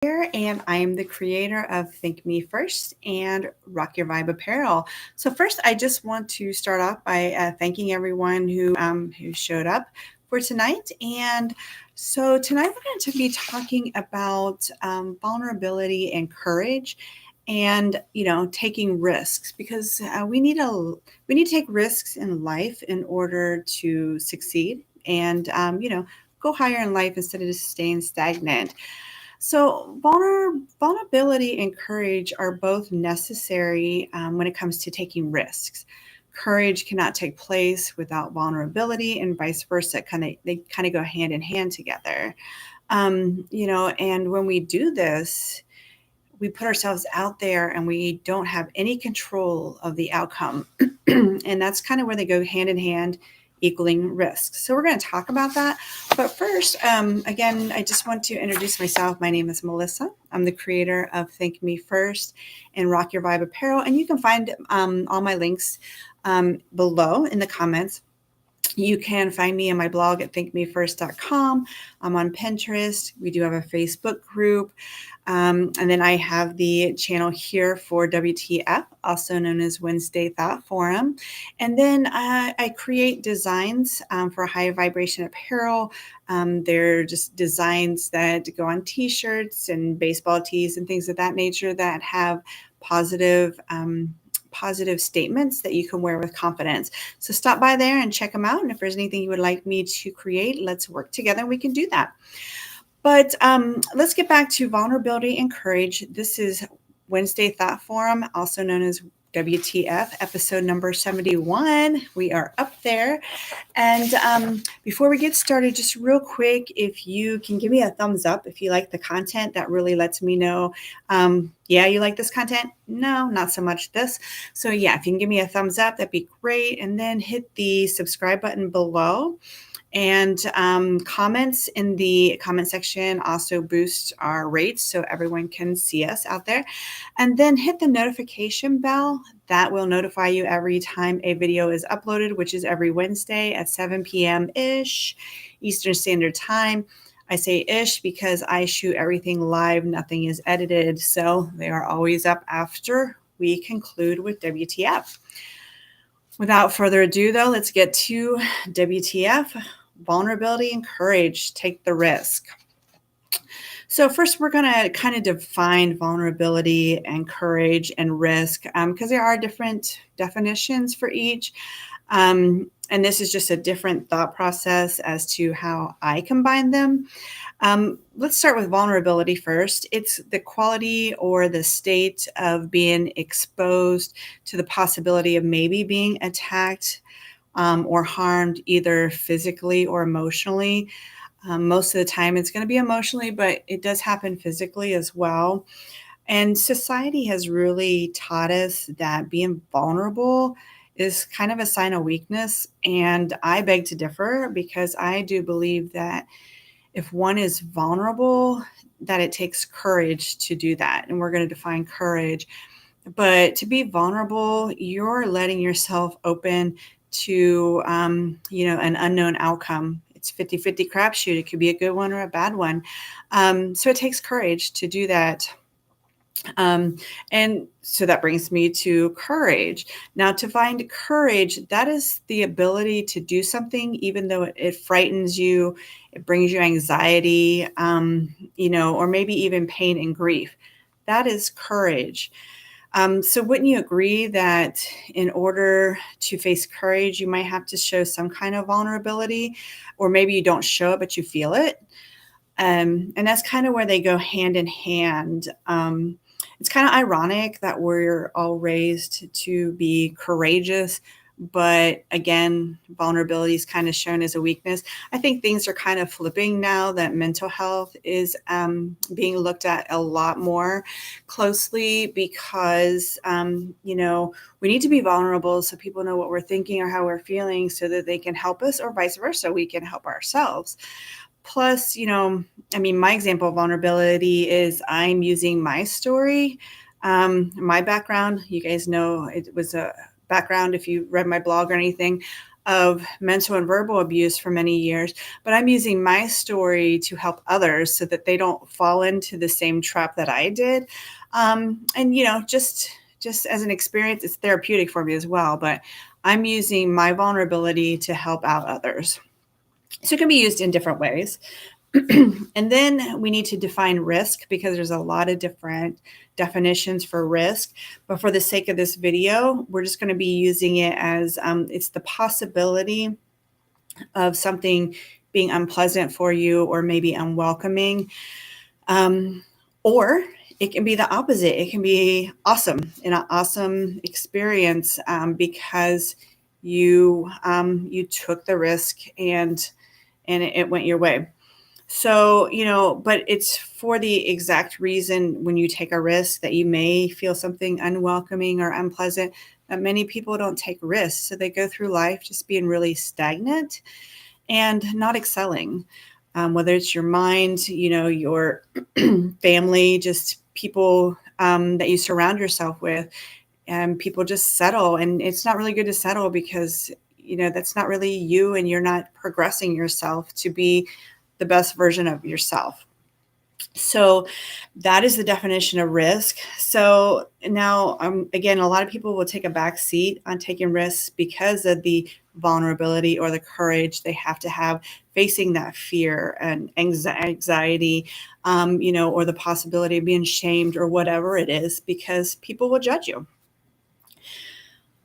here, and I am the creator of Think Me First and Rock Your Vibe Apparel. So first, I just want to start off by thanking everyone who showed up for tonight. And so tonight we're going to be talking about vulnerability and courage, and taking risks, because we need to take risks in life in order to succeed and go higher in life instead of just staying stagnant. So, vulnerability and courage are both necessary when it comes to taking risks. Courage cannot take place without vulnerability, and vice versa. They kind of go hand in hand together. And when we do this, we put ourselves out there and we don't have any control of the outcome. And that's kind of where they go hand in hand, equaling risks. So we're going to talk about that. But first, again, I just want to introduce myself. My name is Melissa. I'm the creator of Think Me First and Rock Your Vibe Apparel. And you can find all my links below in the comments. You can find me on my blog at thinkmefirst.com. I'm on Pinterest. We do have a Facebook group. And then I have the channel here for WTF, also known as Wednesday Thought Forum. And then I create designs for high vibration apparel. They're just designs that go on t-shirts and baseball tees and things of that nature that have positive statements that you can wear with confidence. So stop by there and check them out. And if there's anything you would like me to create, let's work together and we can do that. But let's get back to vulnerability and courage. This is Wednesday Thought Forum, also known as WTF, episode number 71. We are up there. And before we get started, just real quick, if you can give me a thumbs up if you like the content, that really lets me know, yeah, you like this content? No, not so much this. So yeah, if you can give me a thumbs up, that'd be great. And then hit the subscribe button below. And comments in the comment section also boost our rates so everyone can see us out there. And then hit the notification bell. That will notify you every time a video is uploaded, which is every Wednesday at 7 p.m.-ish Eastern Standard Time. I say ish because I shoot everything live. Nothing is edited. So they are always up after we conclude with WTF. Without further ado, though, let's get to WTF. Vulnerability and courage, take the risk. So first, we're going to kind of define vulnerability and courage and risk because there are different definitions for each. And this is just a different thought process as to how I combine them. Let's start with vulnerability first. It's the quality or the state of being exposed to the possibility of maybe being attacked or harmed either physically or emotionally. Most of the time it's going to be emotionally, but it does happen physically as well. And society has really taught us that being vulnerable is kind of a sign of weakness. And I beg to differ because I do believe that if one is vulnerable, that it takes courage to do that. And we're going to define courage. But to be vulnerable, you're letting yourself open to, an unknown outcome. It's 50-50 crapshoot. It could be a good one or a bad one. So it takes courage to do that. And so that brings me to courage. Now, to find courage, that is the ability to do something, even though it frightens you, it brings you anxiety, or maybe even pain and grief. That is courage. So wouldn't you agree that in order to face courage, you might have to show some kind of vulnerability, or maybe you don't show it, but you feel it? And that's kind of where they go hand in hand. It's kind of ironic that we're all raised to be courageous, but again, vulnerability is kind of shown as a weakness. I think things are kind of flipping now that mental health is being looked at a lot more closely because, we need to be vulnerable so people know what we're thinking or how we're feeling so that they can help us, or vice versa, we can help ourselves. Plus, my example of vulnerability is I'm using my story, my background. You guys know it was a background if you read my blog or anything. of mental and verbal abuse for many years, but I'm using my story to help others so that they don't fall into the same trap that I did. And just as an experience, it's therapeutic for me as well, but I'm using my vulnerability to help out others. So it can be used in different ways. And then we need to define risk, because there's a lot of different definitions for risk. But for the sake of this video, we're just going to be using it as it's the possibility of something being unpleasant for you or maybe unwelcoming. Or it can be the opposite. It can be awesome, an awesome experience because you took the risk and it went your way. So, but it's for the exact reason when you take a risk that you may feel something unwelcoming or unpleasant, that many people don't take risks. So they go through life just being really stagnant and not excelling. Whether it's your mind, your family, just people that you surround yourself with, and people just settle. And it's not really good to settle because, that's not really you, and you're not progressing yourself to be the best version of yourself. So that is the definition of risk. So now, again, a lot of people will take a back seat on taking risks because of the vulnerability or the courage they have to have facing that fear and anxiety, or the possibility of being shamed or whatever it is, because people will judge you.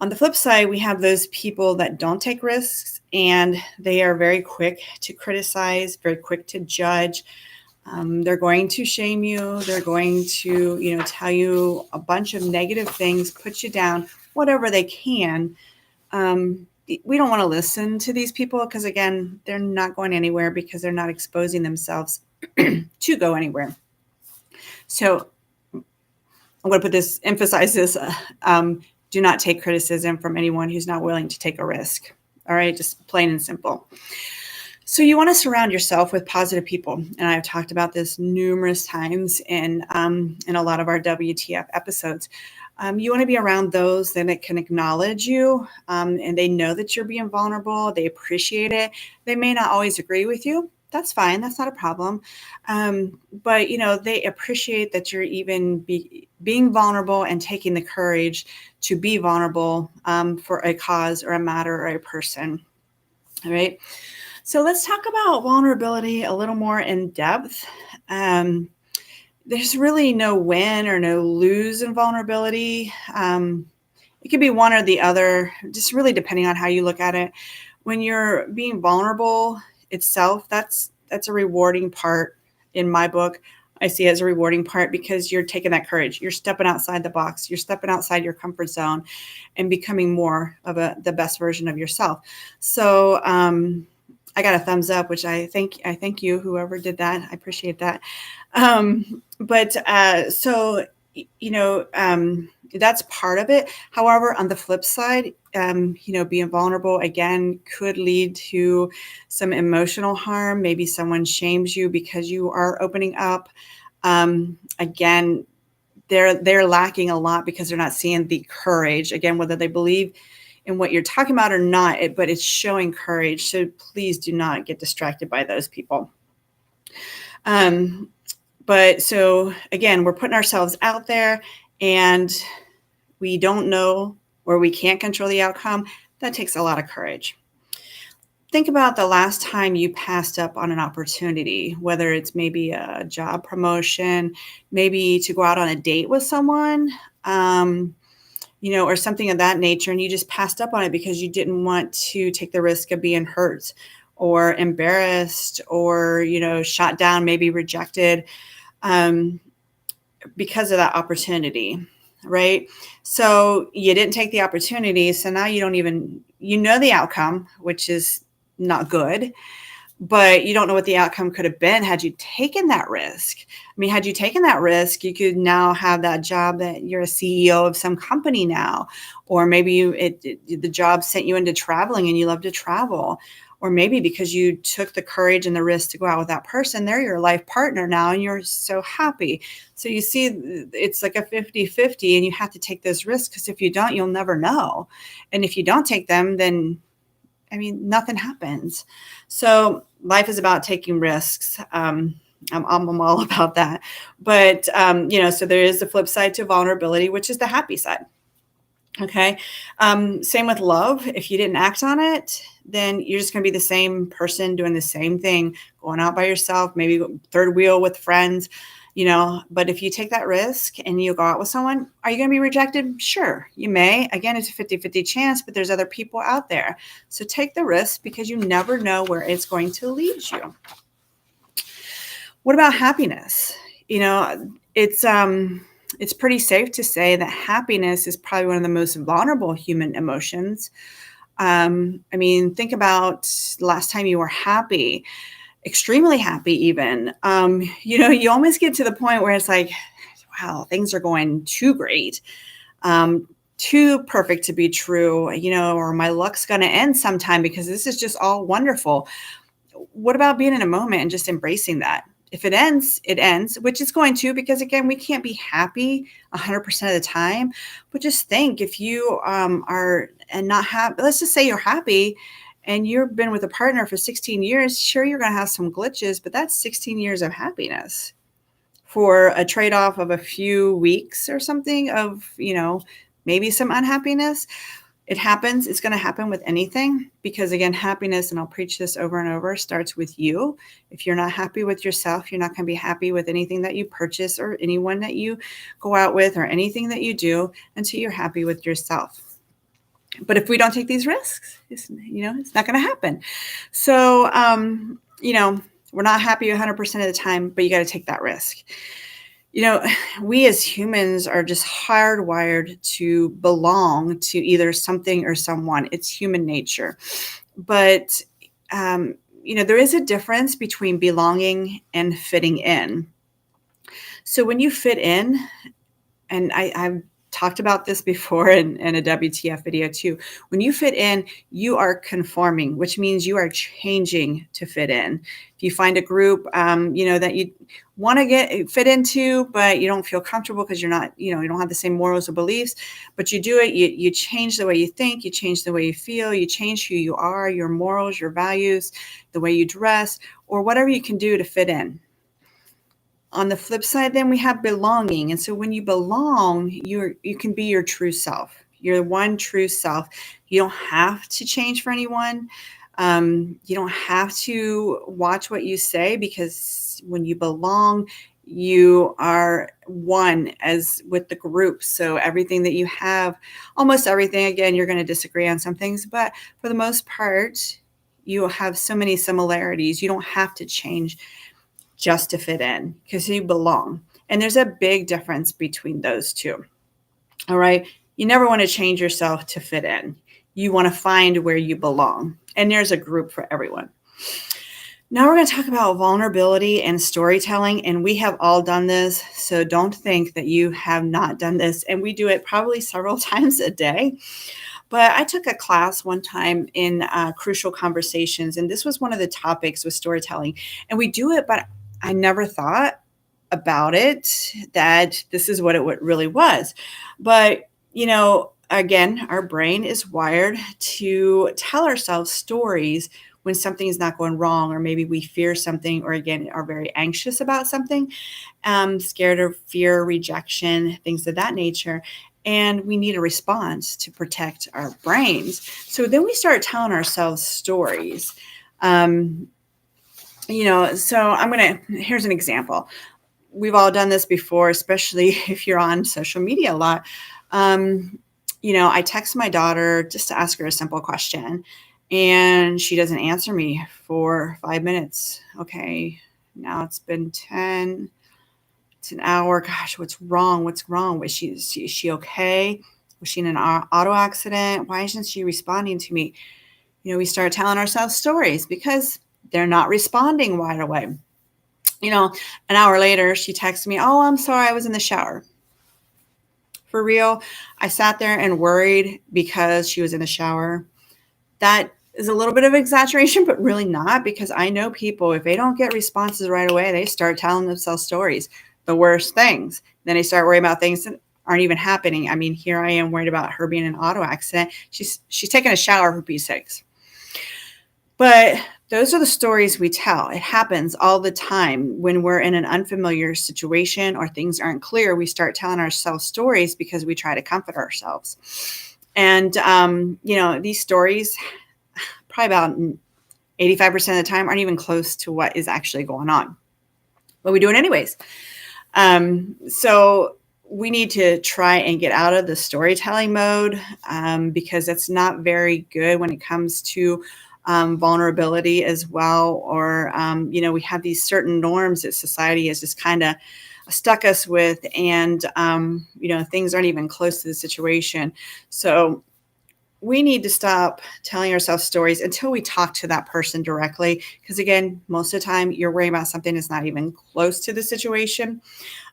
On the flip side, we have those people that don't take risks, and they are very quick to criticize, very quick to judge. They're going to shame you. They're going to, tell you a bunch of negative things, put you down, whatever they can. We don't want to listen to these people because, again, they're not going anywhere because they're not exposing themselves to go anywhere. So I'm going to emphasize this. Do not take criticism from anyone who's not willing to take a risk. All right, just plain and simple. So you want to surround yourself with positive people. And I've talked about this numerous times in a lot of our WTF episodes. You want to be around those that can acknowledge you, and they know that you're being vulnerable. They appreciate it. They may not always agree with you. That's fine. That's not a problem. But, they appreciate that you're even being vulnerable and taking the courage to be vulnerable for a cause or a matter or a person. All right. So let's talk about vulnerability a little more in depth. There's really no win or no lose in vulnerability. It could be one or the other, just really depending on how you look at it. When you're being vulnerable itself, that's a rewarding part in my book. I see it as a rewarding part because you're taking that courage. You're stepping outside the box. You're stepping outside your comfort zone and becoming more of the best version of yourself. So I got a thumbs up, which I thank you, whoever did that. I appreciate that. So that's part of it. However, on the flip side, being vulnerable again could lead to some emotional harm. Maybe someone shames you because you are opening up. Again, they're lacking a lot because they're not seeing the courage. Again, whether they believe in what you're talking about or not, but it's showing courage. So please do not get distracted by those people. But so again, we're putting ourselves out there and we don't know, or we can't control the outcome. That takes a lot of courage. Think about the last time you passed up on an opportunity, whether it's maybe a job promotion, maybe to go out on a date with someone, or something of that nature, and you just passed up on it because you didn't want to take the risk of being hurt or embarrassed or, shot down, maybe rejected because of that opportunity, right? So you didn't take the opportunity. So now you don't even, the outcome, which is not good, but you don't know what the outcome could have been had you taken that risk. I mean, had you taken that risk, you could now have that job that you're a CEO of some company now, or maybe the job sent you into traveling and you love to travel. Or maybe because you took the courage and the risk to go out with that person, they're your life partner now and you're so happy. So you see, it's like a 50-50 and you have to take those risks because if you don't, you'll never know. And if you don't take them, then I mean, nothing happens. So life is about taking risks. I'm all about that. But, so there is the flip side to vulnerability, which is the happy side. Okay. Same with love. If you didn't act on it, then you're just going to be the same person doing the same thing, going out by yourself, maybe third wheel with friends, but if you take that risk and you go out with someone, are you going to be rejected? Sure, you may. Again, it's a 50-50 chance, but there's other people out there. So take the risk because you never know where it's going to lead you. What about happiness? It's pretty safe to say that happiness is probably one of the most vulnerable human emotions. Think about the last time you were happy, extremely happy even. You almost get to the point where it's like, wow, things are going too great, too perfect to be true, or my luck's going to end sometime because this is just all wonderful. What about being in a moment and just embracing that? If it ends, it ends, which it's going to, because again, we can't be happy 100% of the time. But just think, if you are and not happy, let's just say you're happy and you've been with a partner for 16 years, sure, you're going to have some glitches, but that's 16 years of happiness for a trade-off of a few weeks or something of, maybe some unhappiness. It happens. It's going to happen with anything because, again, happiness, and I'll preach this over and over, starts with you. If you're not happy with yourself, you're not going to be happy with anything that you purchase or anyone that you go out with or anything that you do until you're happy with yourself. But if we don't take these risks, it's not going to happen. So, we're not happy 100% of the time, but you got to take that risk. We as humans are just hardwired to belong to either something or someone. It's human nature. But, there is a difference between belonging and fitting in. So when you fit in, and I've talked about this before in a WTF video too. When you fit in, you are conforming, which means you are changing to fit in. If you find a group, that you want to fit into, but you don't feel comfortable because you're not, you don't have the same morals or beliefs, but you do it, you change the way you think, you change the way you feel, you change who you are, your morals, your values, the way you dress, or whatever you can do to fit in. On the flip side, then we have belonging. And so when you belong, you can be your true self. You're one true self. You don't have to change for anyone. You don't have to watch what you say, because when you belong, you are one as with the group. So everything that you have, almost everything, again, you're going to disagree on some things, but for the most part, you have so many similarities. You don't have to change just to fit in because you belong. And there's a big difference between those two. All right. You never want to change yourself to fit in. You want to find where you belong. And there's a group for everyone. Now we're going to talk about vulnerability and storytelling. And we have all done this. So don't think that you have not done this. And we do it probably several times a day. But I took a class one time in Crucial Conversations. And this was one of the topics with storytelling. And we do it, but I never thought about it, that this is what it really was. But, again, our brain is wired to tell ourselves stories when something is not going wrong, or maybe we fear something, or again, are very anxious about something, scared of fear, rejection, things of that nature. And we need a response to protect our brains. So then we start telling ourselves stories. So here's an example. We've all done this before, especially if you're on social media a lot. I text my daughter just to ask her a simple question, and she doesn't answer me for 5 minutes. Okay, now it's been 10. It's an hour. Gosh, what's wrong? What's wrong? Is she okay? Was she in an auto accident? Why isn't she responding to me? We start telling ourselves stories because they're not responding right away. An hour later, she texts me, "Oh, I'm sorry, I was in the shower." For real, I sat there and worried because she was in the shower. That is a little bit of exaggeration, but really not, because I know people, if they don't get responses right away, they start telling themselves stories, the worst things. Then they start worrying about things that aren't even happening. Here I am worried about her being in an auto accident. She's taking a shower for P6. But those are the stories we tell. It happens all the time when we're in an unfamiliar situation or things aren't clear. We start telling ourselves stories because we try to comfort ourselves. And, these stories, probably about 85% of the time, aren't even close to what is actually going on. But we do it anyways. So we need to try and get out of the storytelling mode, because it's not very good when it comes to vulnerability as well. Or, we have these certain norms that society has just kind of stuck us with, and, things aren't even close to the situation. So we need to stop telling ourselves stories until we talk to that person directly. Because again, most of the time you're worrying about something that's not even close to the situation.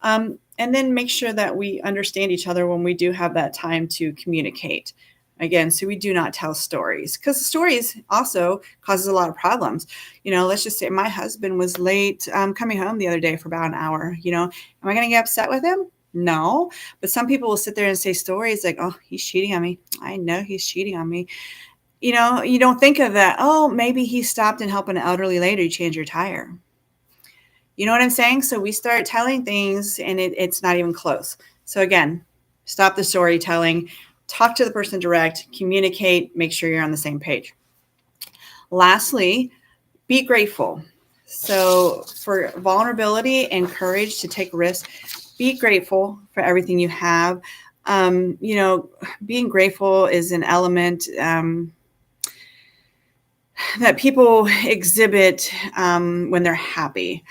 And then make sure that we understand each other when we do have that time to communicate. Again, so we do not tell stories, because stories also causes a lot of problems. Let's just say my husband was late coming home the other day for about an hour. Am I going to get upset with him? No. But some people will sit there and say stories like, oh, he's cheating on me. I know he's cheating on me. You don't think of that. Oh, maybe he stopped and helped an elderly lady change your tire. You know what I'm saying? So we start telling things and it's not even close. So again, stop the storytelling, talk to the person direct, communicate, make sure you're on the same page. Lastly, be grateful. So for vulnerability and courage to take risks, be grateful for everything you have. Being grateful is an element that people exhibit when they're happy.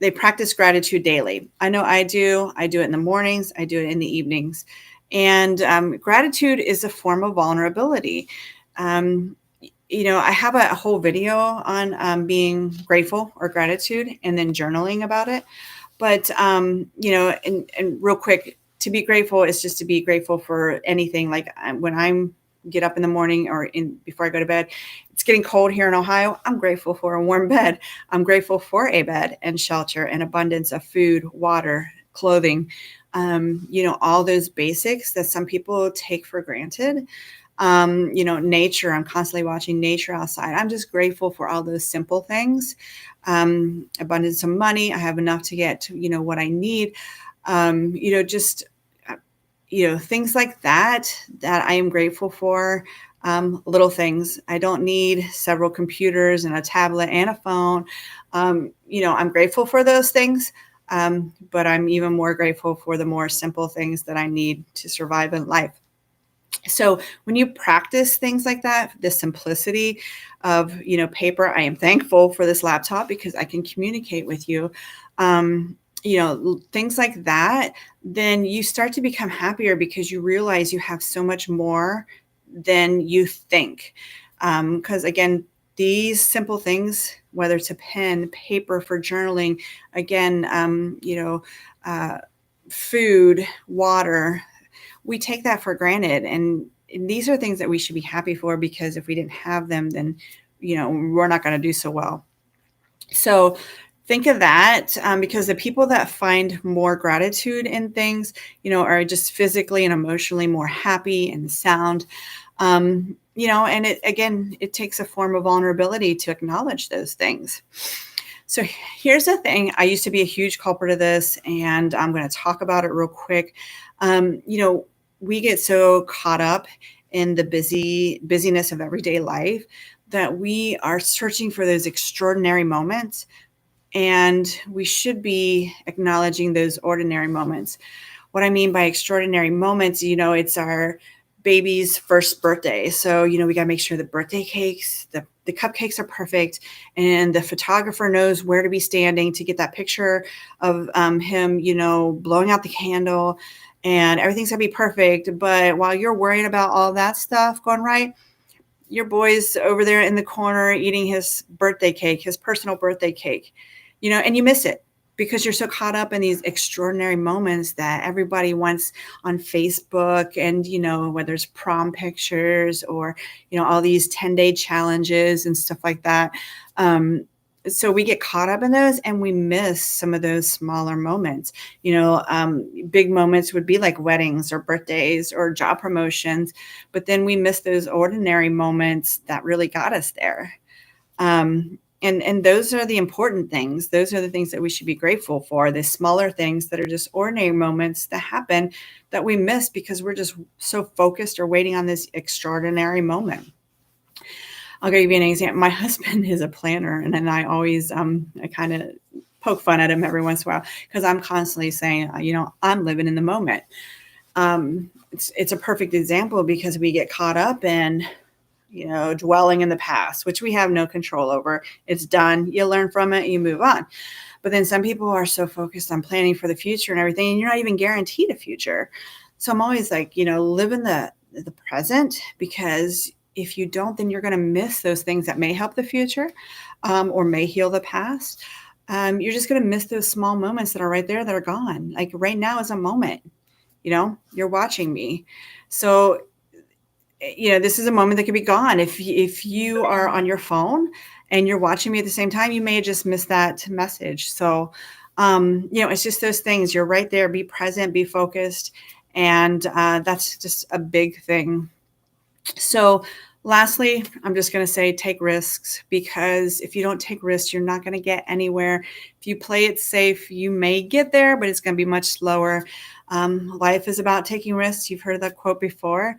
They practice gratitude daily. I know I do. I do it in the mornings. I do it in the evenings. And gratitude is a form of vulnerability. I have a whole video on being grateful or gratitude, and then journaling about it. But, and real quick, to be grateful is just to be grateful for anything. Like when I'm get up in the morning or before I go to bed, it's getting cold here in Ohio. I'm grateful for a warm bed. I'm grateful for a bed and shelter and abundance of food, water, clothing, all those basics that some people take for granted. Nature, I'm constantly watching nature outside. I'm just grateful for all those simple things. Abundance of money. I have enough to get to, what I need. Things like that I am grateful for. Little things. I don't need several computers and a tablet and a phone. I'm grateful for those things. But I'm even more grateful for the more simple things that I need to survive in life. So when you practice things like that, the simplicity of, paper, I am thankful for this laptop because I can communicate with you. Things like that, then you start to become happier because you realize you have so much more than you think. Because again, these simple things, whether it's a pen, paper for journaling, again, food, water, we take that for granted. And these are things that we should be happy for, because if we didn't have them, then, we're not going to do so well. So think of that, because the people that find more gratitude in things, are just physically and emotionally more happy and sound. And it takes a form of vulnerability to acknowledge those things. So here's the thing. I used to be a huge culprit of this, and I'm going to talk about it real quick. We get so caught up in the busyness of everyday life that we are searching for those extraordinary moments, and we should be acknowledging those ordinary moments. What I mean by extraordinary moments, it's our baby's first birthday. So, we got to make sure the birthday cakes, the cupcakes are perfect, and the photographer knows where to be standing to get that picture of him, blowing out the candle, and everything's going to be perfect. But while you're worrying about all that stuff going right, your boy's over there in the corner eating his birthday cake, his personal birthday cake, and you miss it because you're so caught up in these extraordinary moments that everybody wants on Facebook, and, whether it's prom pictures or, all these 10-day challenges and stuff like that. so we get caught up in those and we miss some of those smaller moments. Big moments would be like weddings or birthdays or job promotions, but then we miss those ordinary moments that really got us there. And those are the important things. Those are the things that we should be grateful for, the smaller things that are just ordinary moments that happen that we miss because we're just so focused or waiting on this extraordinary moment. I'll give you an example. My husband is a planner, and then I always I kind of poke fun at him every once in a while because I'm constantly saying, I'm living in the moment. It's a perfect example because we get caught up in dwelling in the past, which we have no control over. It's done. You learn from it, you move on. But then some people are so focused on planning for the future and everything, and you're not even guaranteed a future. So I'm always like, live in the present, because if you don't, then you're going to miss those things that may help the future or may heal the past. You're just going to miss those small moments that are right there that are gone. Like right now is a moment, you're watching me. So this is a moment that could be gone. If you are on your phone and you're watching me at the same time, you may have just missed that message. So, it's just those things. You're right there. Be present, be focused. And that's just a big thing. So lastly, I'm just going to say take risks, because if you don't take risks, you're not going to get anywhere. If you play it safe, you may get there, but it's going to be much slower. Life is about taking risks. You've heard that quote before.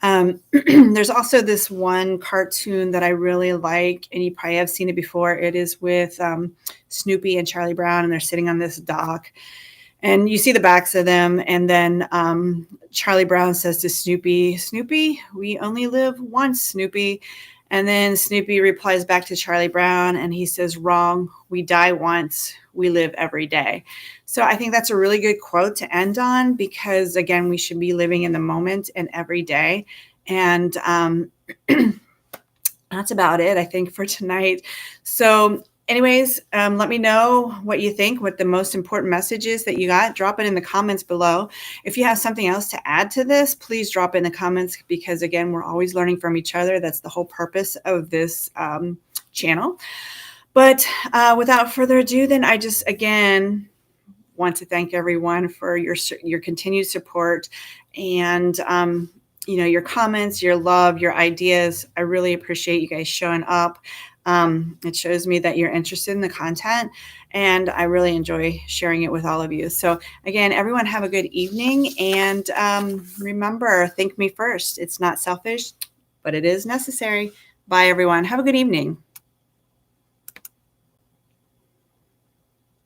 There's also this one cartoon that I really like, and you probably have seen it before. It is with Snoopy and Charlie Brown, and they're sitting on this dock. And you see the backs of them. And then Charlie Brown says to Snoopy, "Snoopy, we only live once, Snoopy." And then Snoopy replies back to Charlie Brown and he says, "Wrong. We die once. We live every day." So I think that's a really good quote to end on, because, again, we should be living in the moment and every day. And that's about it, I think, for tonight. So anyways, let me know what you think, what the most important message is that you got. Drop it in the comments below. If you have something else to add to this, please drop it in the comments, because, again, we're always learning from each other. That's the whole purpose of this channel. But without further ado, then I just, again, want to thank everyone for your continued support and your comments, your love, your ideas. I really appreciate you guys showing up. It shows me that you're interested in the content, and I really enjoy sharing it with all of you. So again, everyone, have a good evening, and remember, think me first. It's not selfish, but it is necessary. Bye, everyone. Have a good evening.